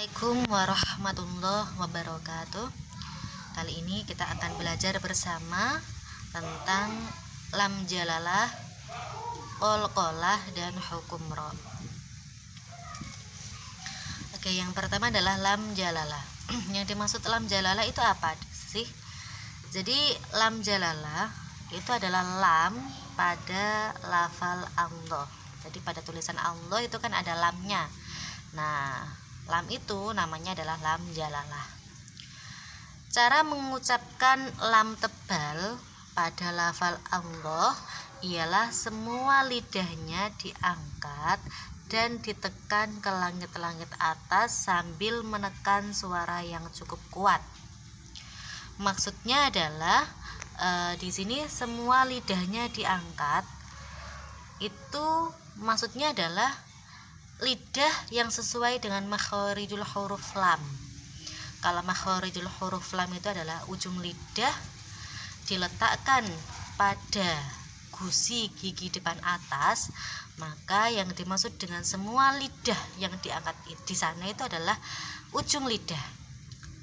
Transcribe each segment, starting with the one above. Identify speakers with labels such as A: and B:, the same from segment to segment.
A: Assalamualaikum warahmatullahi wabarakatuh. Kali ini kita akan belajar bersama tentang lam jalalah, qalqalah, dan hukum ra. Oke, yang pertama adalah lam jalalah. Yang dimaksud lam jalalah itu apa sih? Jadi lam jalalah itu adalah lam pada lafal Allah. Jadi pada tulisan Allah itu kan ada lamnya. Nah, lam itu namanya adalah lam jalalah. Cara mengucapkan lam tebal pada lafal Allah ialah semua lidahnya diangkat dan ditekan ke langit-langit atas sambil menekan suara yang cukup kuat. Maksudnya adalah di sini semua lidahnya diangkat. Itu maksudnya adalah lidah yang sesuai dengan makharijul huruf lam. Kalau makharijul huruf lam itu adalah ujung lidah diletakkan pada gusi gigi depan atas, maka yang dimaksud dengan semua lidah yang diangkat di sana itu adalah ujung lidah,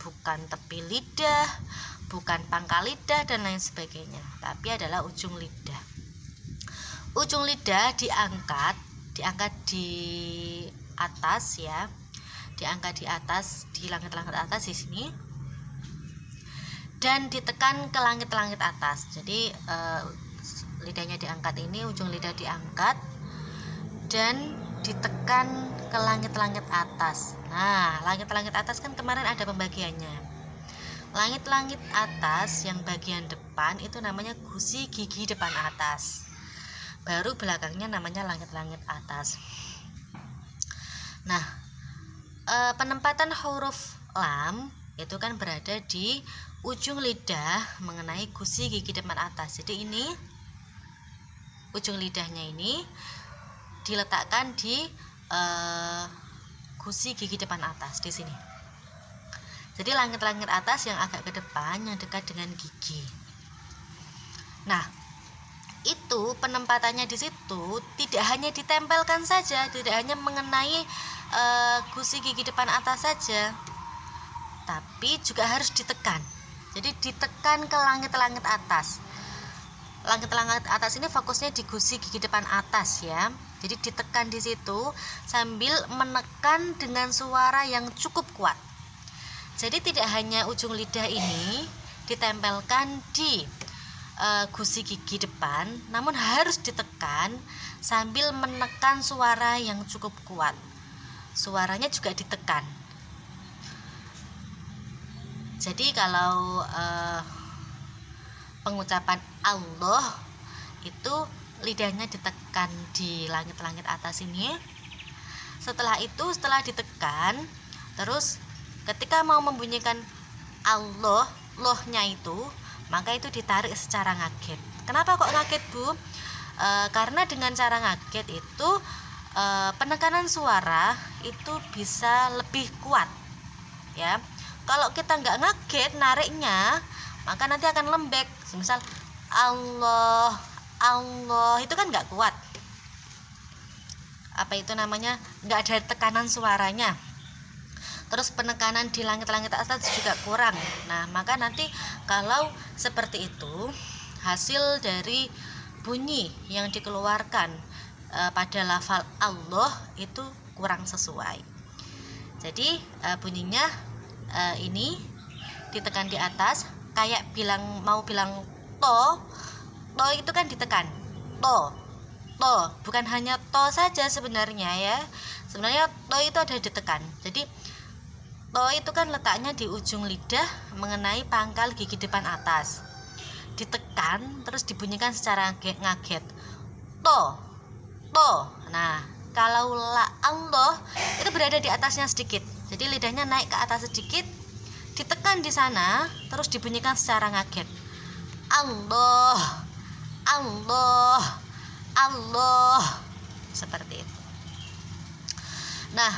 A: bukan tepi lidah, bukan pangkal lidah dan lain sebagainya, tapi adalah ujung lidah. Ujung lidah diangkat di atas ya, diangkat di atas, di langit-langit atas di sini, dan ditekan ke langit-langit atas. Jadi lidahnya diangkat, ini ujung lidah diangkat dan ditekan ke langit-langit atas. Nah, langit-langit atas kan kemarin ada pembagiannya. Langit-langit atas yang bagian depan itu namanya gusi gigi depan atas. Baru belakangnya namanya langit-langit atas. Nah, penempatan huruf lam itu kan berada di ujung lidah mengenai gusi gigi depan atas. Jadi ini ujung lidahnya ini diletakkan di gusi gigi depan atas di sini. Jadi langit-langit atas yang agak ke depan, yang dekat dengan gigi. Nah, itu penempatannya di situ tidak hanya ditempelkan saja, tidak hanya mengenai gusi gigi depan atas saja, tapi juga harus ditekan. Jadi ditekan ke langit-langit atas. Langit-langit atas ini fokusnya di gusi gigi depan atas ya. Jadi ditekan di situ sambil menekan dengan suara yang cukup kuat. Jadi tidak hanya ujung lidah ini ditempelkan di gusi gigi depan, namun harus ditekan sambil menekan suara yang cukup kuat. Suaranya juga ditekan. Jadi kalau pengucapan Allah itu lidahnya ditekan di langit-langit atas ini. Setelah itu, setelah ditekan, terus ketika mau membunyikan Allah, lohnya itu, maka itu ditarik secara ngaget. Kenapa kok ngaget, Bu? Karena dengan cara ngaget itu penekanan suara itu bisa lebih kuat ya. Kalau kita nggak ngaget nariknya, maka nanti akan lembek. Misal Allah, Allah itu kan nggak kuat. Apa itu namanya? Nggak ada tekanan suaranya. Terus penekanan di langit-langit atas juga kurang. Nah, maka nanti kalau seperti itu, hasil dari bunyi yang dikeluarkan pada lafal Allah itu kurang sesuai. Jadi bunyinya ini ditekan di atas, kayak mau bilang to itu kan ditekan, to, bukan hanya to saja sebenarnya ya. Sebenarnya to itu ada ditekan. Jadi to itu kan letaknya di ujung lidah mengenai pangkal gigi depan atas. Ditekan terus dibunyikan secara ngaget. To. Nah, kalau la Allah itu berada di atasnya sedikit. Jadi lidahnya naik ke atas sedikit, ditekan di sana terus dibunyikan secara ngaget. Allah. Allah. Allah. Seperti itu. Nah,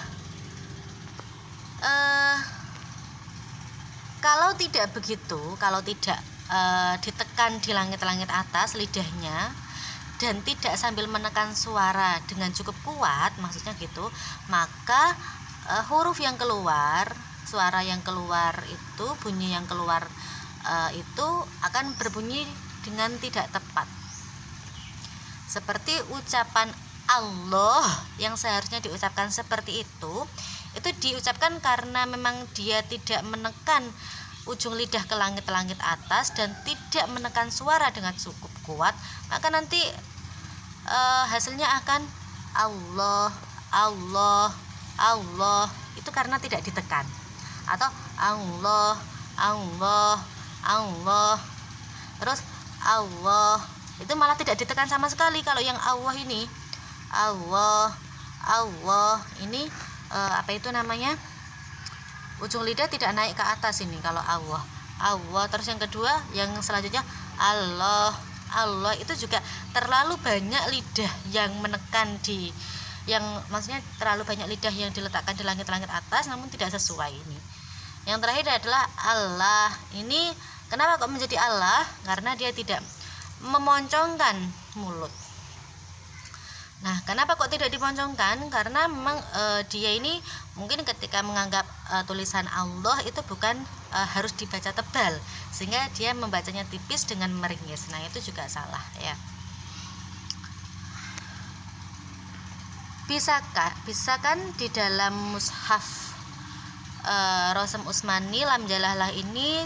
A: kalau tidak begitu, kalau tidak ditekan di langit-langit atas lidahnya dan tidak sambil menekan suara dengan cukup kuat, maksudnya gitu, maka huruf yang keluar, suara yang keluar itu, bunyi yang keluar itu akan berbunyi dengan tidak tepat. Seperti ucapan Allah yang seharusnya diucapkan seperti itu diucapkan karena memang dia tidak menekan ujung lidah ke langit-langit atas dan tidak menekan suara dengan cukup kuat, maka nanti hasilnya akan Allah, Allah, Allah, itu karena tidak ditekan. Atau Allah, Allah, Allah, terus Allah, itu malah tidak ditekan sama sekali. Kalau yang Allah ini, Allah, Allah, ini apa itu namanya, ujung lidah tidak naik ke atas ini kalau Allah, Allah. Terus yang kedua, yang selanjutnya Allah, Allah, itu juga terlalu banyak lidah yang menekan di, yang maksudnya terlalu banyak lidah yang diletakkan di langit-langit atas namun tidak sesuai ini. Yang terakhir adalah Allah. Ini kenapa kok menjadi Allah? Karena dia tidak memoncongkan mulut. Nah, kenapa kok tidak diponcongkan? Karena memang dia ini mungkin ketika menganggap tulisan Allah itu bukan harus dibaca tebal, sehingga dia membacanya tipis dengan meringis. Nah, itu juga salah ya. Bisa kan di dalam mushaf Rosem Usmani lam jalalah ini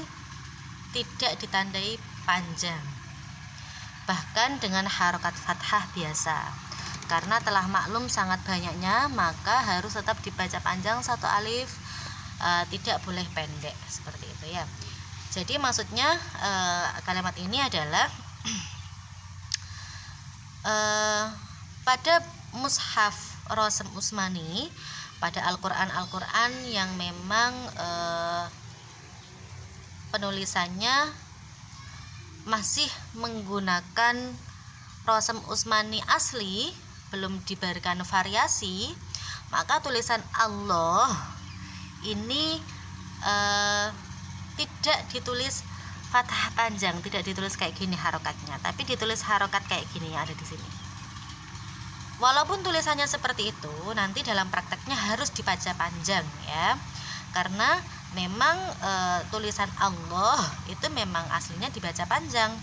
A: tidak ditandai panjang, bahkan dengan harokat fathah biasa. Karena telah maklum sangat banyaknya, maka harus tetap dibaca panjang satu alif, tidak boleh pendek seperti itu ya. Jadi maksudnya kalimat ini adalah pada mushaf Rosem Usmani, pada Al-Quran yang memang penulisannya masih menggunakan Rosem Usmani asli, belum diberikan variasi, maka tulisan Allah ini tidak ditulis fathah panjang, tidak ditulis kayak gini harokatnya, tapi ditulis harokat kayak gini yang ada di sini. Walaupun tulisannya seperti itu, nanti dalam prakteknya harus dibaca panjang ya, karena memang tulisan Allah itu memang aslinya dibaca panjang.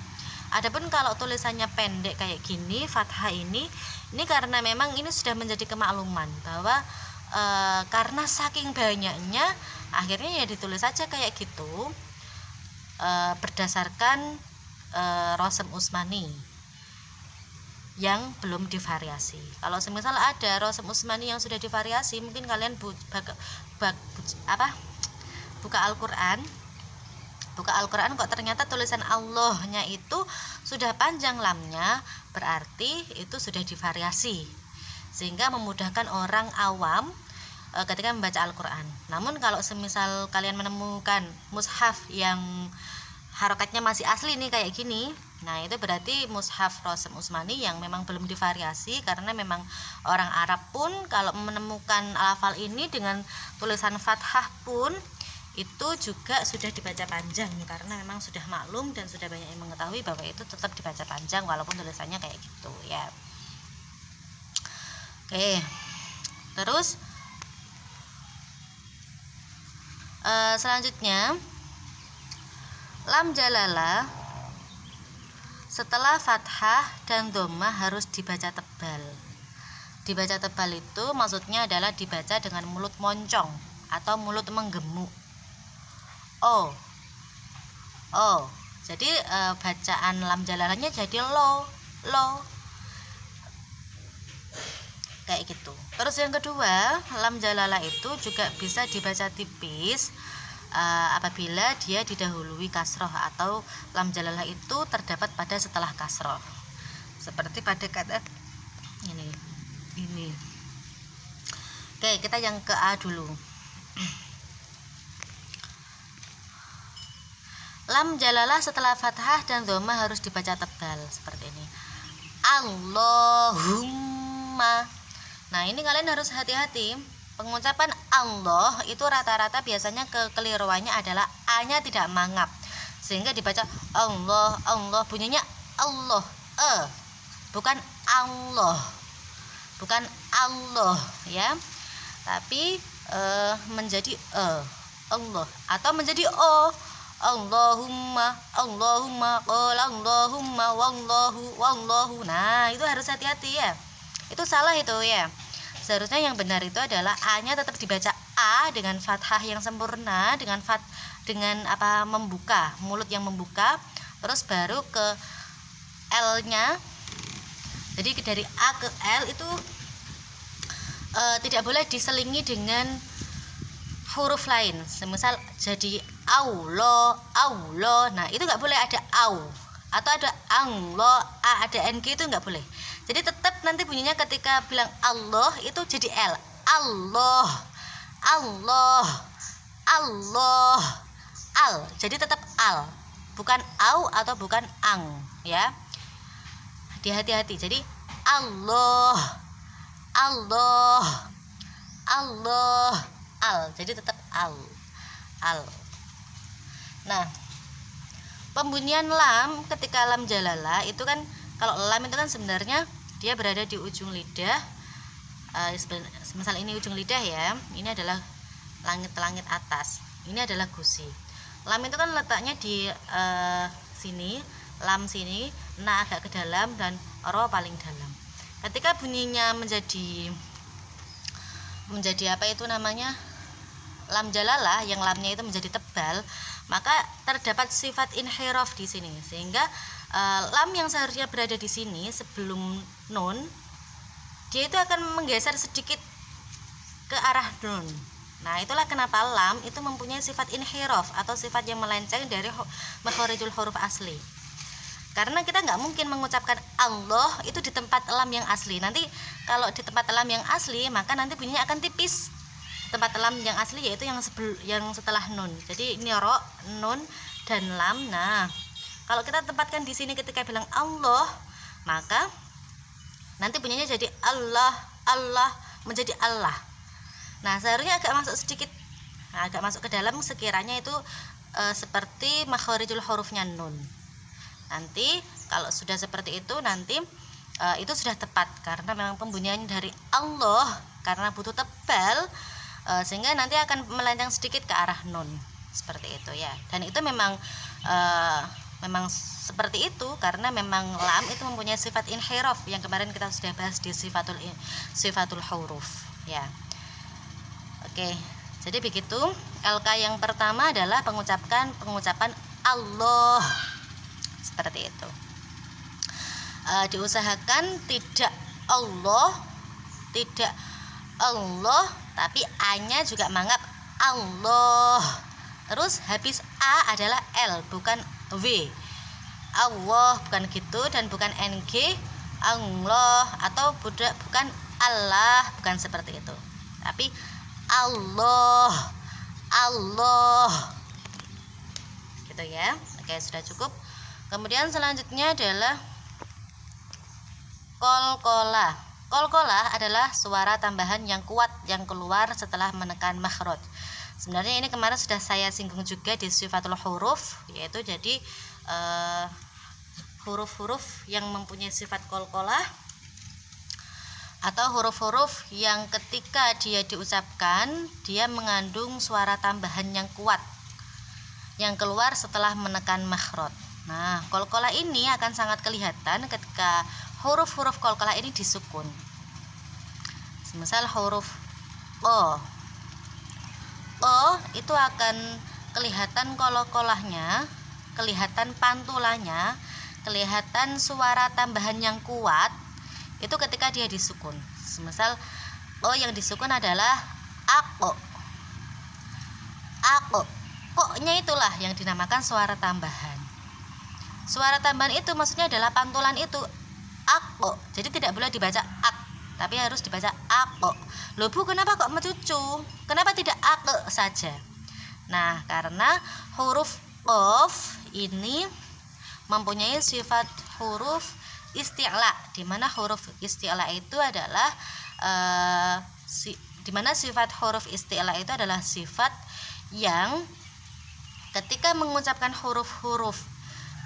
A: Adapun kalau tulisannya pendek kayak gini, fathah ini karena memang ini sudah menjadi kemakluman bahwa karena saking banyaknya, akhirnya ya ditulis saja kayak gitu berdasarkan Rosem Usmani yang belum divariasi. Kalau semisal ada Rosem Usmani yang sudah divariasi, mungkin kalian buka Al-Quran kok ternyata tulisan Allahnya itu sudah panjang lamnya, berarti itu sudah divariasi sehingga memudahkan orang awam ketika membaca Al-Quran. Namun kalau semisal kalian menemukan mushaf yang harokatnya masih asli nih kayak gini, nah itu berarti mushaf Rosem Usmani yang memang belum divariasi, karena memang orang Arab pun kalau menemukan lafal ini dengan tulisan fathah pun itu juga sudah dibaca panjang, karena memang sudah maklum dan sudah banyak yang mengetahui bahwa itu tetap dibaca panjang walaupun tulisannya kayak gitu ya. Oke, terus selanjutnya lam jalala setelah fathah dan dhammah harus dibaca tebal. Dibaca tebal itu maksudnya adalah dibaca dengan mulut moncong atau mulut menggemuk. Oh, jadi bacaan lam jalalanya jadi lo kayak gitu. Terus yang kedua, lam jalala itu juga bisa dibaca tipis apabila dia didahului kasroh atau lam jalalah itu terdapat pada setelah kasroh, seperti pada kata ini. Oke, kita yang ke A dulu. Lam jalalah setelah fathah dan dhammah harus dibaca tebal seperti ini. Allahumma. Nah, ini kalian harus hati-hati. Pengucapan Allah itu rata-rata biasanya kekeliruannya adalah A-nya tidak mangap, sehingga dibaca Allah, Allah, bunyinya Allah, bukan Allah, bukan Allah ya. Tapi menjadi Allah, atau menjadi O, Allahumma, Allahumma, qul Allahumma, wallahu. Nah, itu harus hati-hati ya. Itu salah itu ya. Seharusnya yang benar itu adalah A-nya tetap dibaca A dengan fathah yang sempurna, dengan membuka, mulut yang membuka, terus baru ke L-nya. Jadi dari A ke L itu tidak boleh diselingi dengan huruf lain. Semisal jadi Allah. Nah, itu nggak boleh ada au, atau ada Allah, A ada NG, itu nggak boleh. Jadi tetap nanti bunyinya ketika bilang Allah itu jadi L. Allah, al. Jadi tetap al, bukan au atau bukan ang ya. Hati-hati. Jadi Allah, al. Jadi tetap al. Nah, pembunyian lam ketika lam jalalah itu kan, kalau lam itu kan sebenarnya dia berada di ujung lidah. Misal ini ujung lidah ya, ini adalah langit atas, ini adalah gusi. Lam itu kan letaknya di sini, lam sini, na agak ke dalam, dan ro paling dalam. Ketika bunyinya menjadi apa itu namanya, lam jalalah, yang lamnya itu menjadi tebal, maka terdapat sifat inhiraf di sini, sehingga lam yang seharusnya berada di sini sebelum nun, dia itu akan menggeser sedikit ke arah nun. Nah, itulah kenapa lam itu mempunyai sifat inhiraf atau sifat yang melenceng dari makharijul huruf asli. Karena kita nggak mungkin mengucapkan Allah itu di tempat lam yang asli. Nanti kalau di tempat lam yang asli, maka nanti bunyinya akan tipis. Tempat lam yang asli yaitu yang setelah nun. Jadi ini ro, nun, dan lam. Nah, kalau kita tempatkan di sini ketika bilang Allah, maka nanti bunyinya jadi Allah, menjadi Allah. Nah, seharusnya agak masuk ke dalam sekiranya itu seperti makharijul hurufnya nun. Nanti kalau sudah seperti itu, nanti itu sudah tepat, karena memang pembunyian dari Allah karena butuh tebal, sehingga nanti akan melenceng sedikit ke arah nun, seperti itu ya. Dan itu memang seperti itu, karena memang lam itu mempunyai sifat inhiraf yang kemarin kita sudah bahas di sifatul huruf ya. Oke, jadi begitu. LK yang pertama adalah pengucapan Allah, seperti itu. Diusahakan tidak Allah, tapi A-nya juga mangap Allah. Terus habis A adalah L, bukan W. Allah bukan gitu, dan bukan NG Allah, atau bukan Allah, bukan seperti itu. Tapi Allah gitu ya. Oke, sudah cukup. Kemudian selanjutnya adalah qalqalah. Qalqalah adalah suara tambahan yang kuat yang keluar setelah menekan makhraj. Sebenarnya ini kemarin sudah saya singgung juga di sifatul huruf, yaitu jadi huruf-huruf yang mempunyai sifat qalqalah atau huruf-huruf yang ketika dia diucapkan dia mengandung suara tambahan yang kuat yang keluar setelah menekan makhraj. Nah, qalqalah ini akan sangat kelihatan ketika huruf-huruf qalqalah ini disukun. Misal huruf O itu akan kelihatan qalqalahnya, kelihatan pantulannya, kelihatan suara tambahan yang kuat itu ketika dia disukun. Misal O yang disukun adalah ako. Koknya itulah yang dinamakan suara tambahan. Suara tambahan itu maksudnya adalah pantulan itu ako. Jadi tidak boleh dibaca ak, tapi harus dibaca ako. Loh Bu, kenapa kok mencucu? Kenapa tidak ake saja? Nah, karena huruf qaf ini mempunyai sifat huruf isti'la, di mana huruf isti'la itu adalah di mana sifat huruf isti'la itu adalah sifat yang ketika mengucapkan huruf-huruf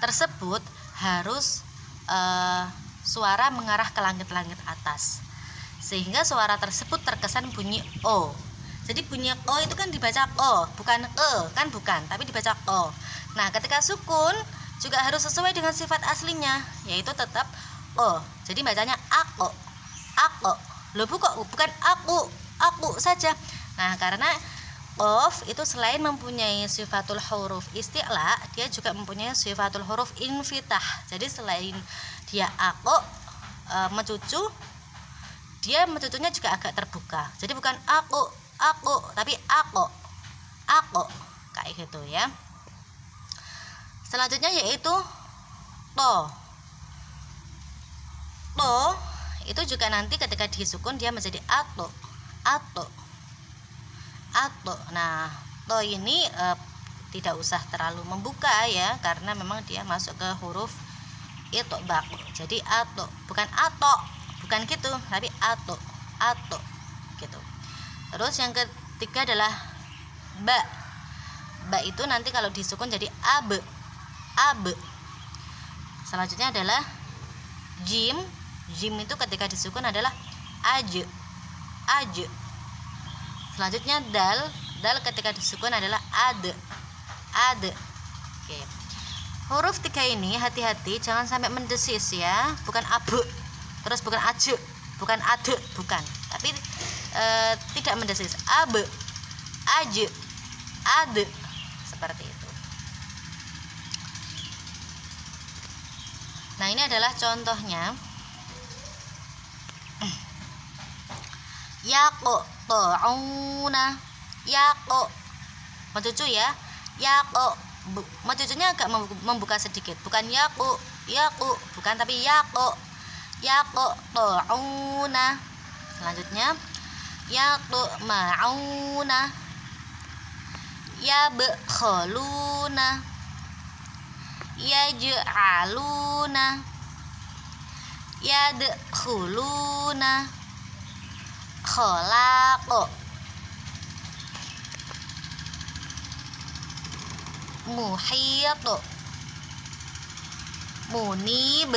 A: tersebut harus suara mengarah ke langit-langit atas, sehingga suara tersebut terkesan bunyi O. Jadi bunyi ko itu kan dibaca ko, bukan kan bukan, tapi dibaca ko. Nah, ketika sukun juga harus sesuai dengan sifat aslinya, yaitu tetap o. Jadi bacanya ako. Loh bukan aku saja. Nah, karena qaf itu selain mempunyai sifatul huruf isti'la, dia juga mempunyai sifatul huruf infitah. Jadi selain dia ako mencucu, dia mencucunya juga agak terbuka. Jadi bukan aku, tapi ako kayak gitu ya. Selanjutnya yaitu to itu juga nanti ketika disukun dia menjadi ato. Nah, to ini tidak usah terlalu membuka ya, karena memang dia masuk ke huruf itbaq. Jadi ato, bukan ato, bukan gitu, tapi ato gitu. Terus yang ketiga adalah ba itu nanti kalau disukun jadi ab. Selanjutnya adalah jim itu ketika disukun adalah aj. Selanjutnya dal ketika disukun adalah ad. Oke. Huruf 3 ini hati-hati jangan sampai mendesis ya, bukan abu, terus bukan aju, bukan ade, bukan, tapi tidak mendesis. Ab, aj, ad, seperti itu. Nah, ini adalah contohnya. Yaqta'una, mencucu ya. Mencucunya agak membuka sedikit, bukan yaku, bukan, tapi yaqta'una. Selanjutnya yaqma'una, yabkhaluna, yaj'aluna, yadkhuluna, khalaqo, muhito, munib.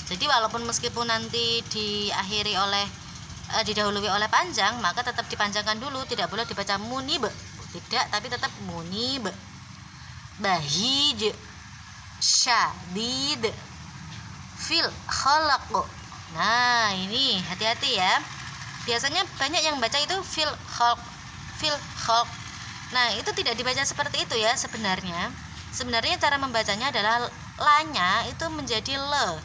A: Jadi walaupun meskipun nanti diakhiri oleh didahului oleh panjang, maka tetap dipanjangkan dulu, tidak boleh dibaca munib, tidak, tapi tetap munib. Bahij, syadid, fil khalaq. Nah, ini hati-hati ya. Biasanya banyak yang baca itu fil khalq. Nah, itu tidak dibaca seperti itu ya sebenarnya. Sebenarnya cara membacanya adalah lanya itu menjadi le.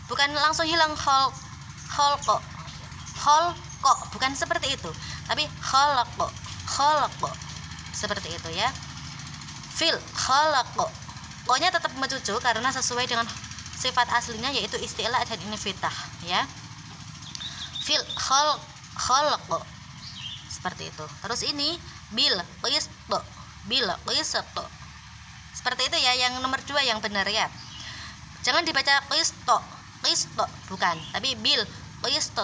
A: Bukan langsung hilang khalq, bukan seperti itu. Tapi khalaq. Seperti itu ya. Fil khalaq. Pokoknya tetap mencucu karena sesuai dengan sifat aslinya yaitu isti'la dan infitah ya. Fil khalaq. Seperti itu. Terus ini bil qist. Seperti itu ya, yang nomor 2 yang benar ya. Jangan dibaca qist, bukan, tapi bil qist.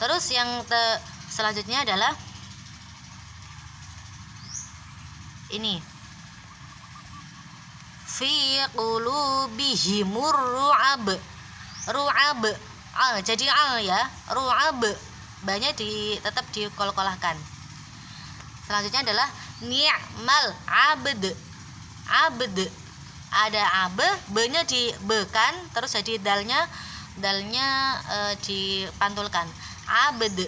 A: Terus yang selanjutnya adalah ini, fi qulubihimur ru'ab. Jadi ya, ru'ab, banyak tetap dikol-kolahkan. Selanjutnya adalah ni'mal abd. Ada abe, b-nya dibekan, terus jadi dalnya dipantulkan. Abd.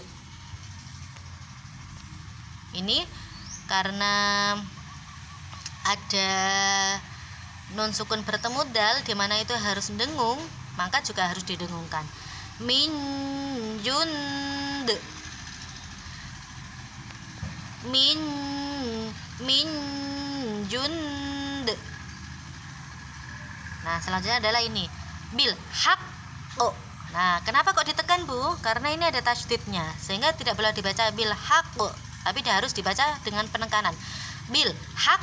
A: Ini karena ada nun sukun bertemu dal di mana itu harus dengung, maka juga harus didengungkan. Min jund. Min jund. Nah, selanjutnya adalah ini bil haq. Nah, kenapa kok ditekan, Bu? Karena ini ada tasydidnya, sehingga tidak boleh dibaca bil haq, tapi harus dibaca dengan penekanan. Bil haq.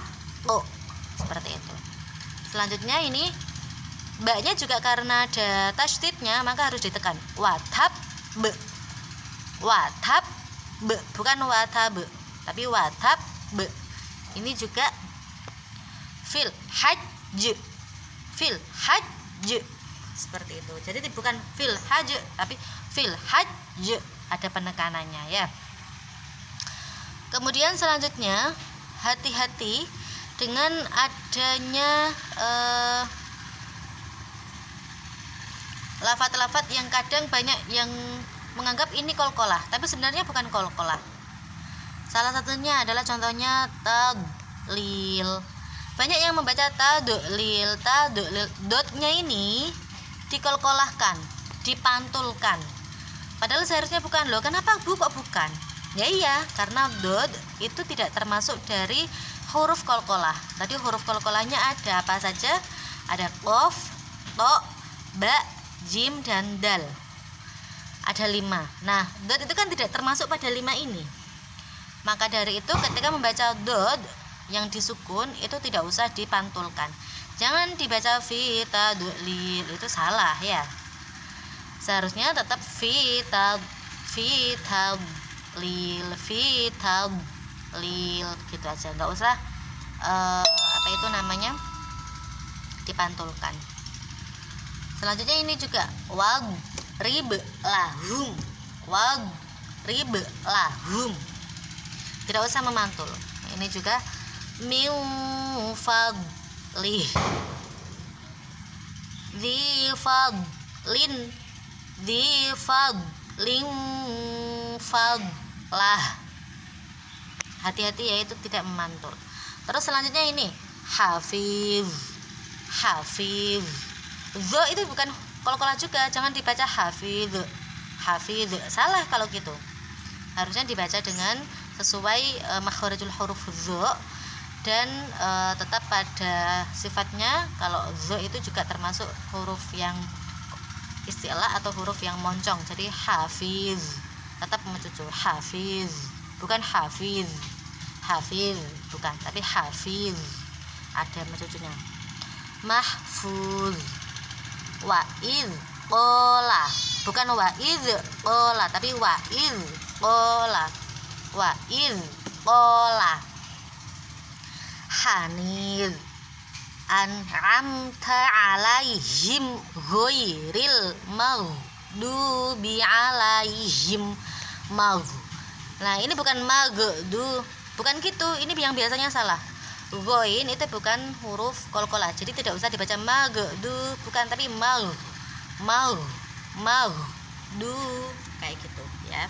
A: Seperti itu. Selanjutnya ini ba-nya juga karena ada tasydidnya, maka harus ditekan. Watab be. Bukan watab, tapi watab be. Ini juga fil hajj. seperti itu. Jadi bukan fil haj tapi fil haj, ada penekanannya ya. Kemudian selanjutnya hati-hati dengan adanya lafat-lafat yang kadang banyak yang menganggap ini qalqalah, tapi sebenarnya bukan qalqalah. Salah satunya adalah contohnya tadlil. Banyak yang membaca tadlil, dotnya ini dikolkolahkan, dipantulkan. Padahal seharusnya bukan loh. Kenapa Bu kok bukan? Ya iya, karena dot itu tidak termasuk dari huruf qalqalah. Tadi huruf qalqalahnya ada apa saja? Ada qaf, to, ba, jim dan dal. Ada 5. Nah, dot itu kan tidak termasuk pada 5 ini. Maka dari itu ketika membaca dot yang disukun itu tidak usah dipantulkan. Jangan dibaca fi tadlil, itu salah ya. Seharusnya tetap fi tadlil gitu aja. Enggak usah dipantulkan. Selanjutnya ini juga rib lahum, tidak usah memantul. Ini juga min fadlih, dzi fadlin fadlah. Hati-hati ya, itu tidak memantul. Terus selanjutnya ini hafiz. Zo itu bukan qalqalah juga, jangan dibaca hafiz. Salah kalau gitu. Harusnya dibaca dengan sesuai makharijul huruf zo, dan tetap pada sifatnya. Kalau zo itu juga termasuk huruf yang istilah atau huruf yang moncong. Jadi hafiz tetap mencucu, hafiz, bukan hafiz bukan, tapi hafiz ada mencucunya. Mahfuz, wa'iz qola, bukan wa'iz qola, tapi wa'iz qola. Hanir, an'amta alaihim ghairil maghdubi alaihim Nah, ini bukan magdu, bukan gitu. Ini yang biasanya salah. Ghain itu bukan huruf qalqalah. Jadi tidak usah dibaca magdu, bukan, tapi magdu kayak gitu ya.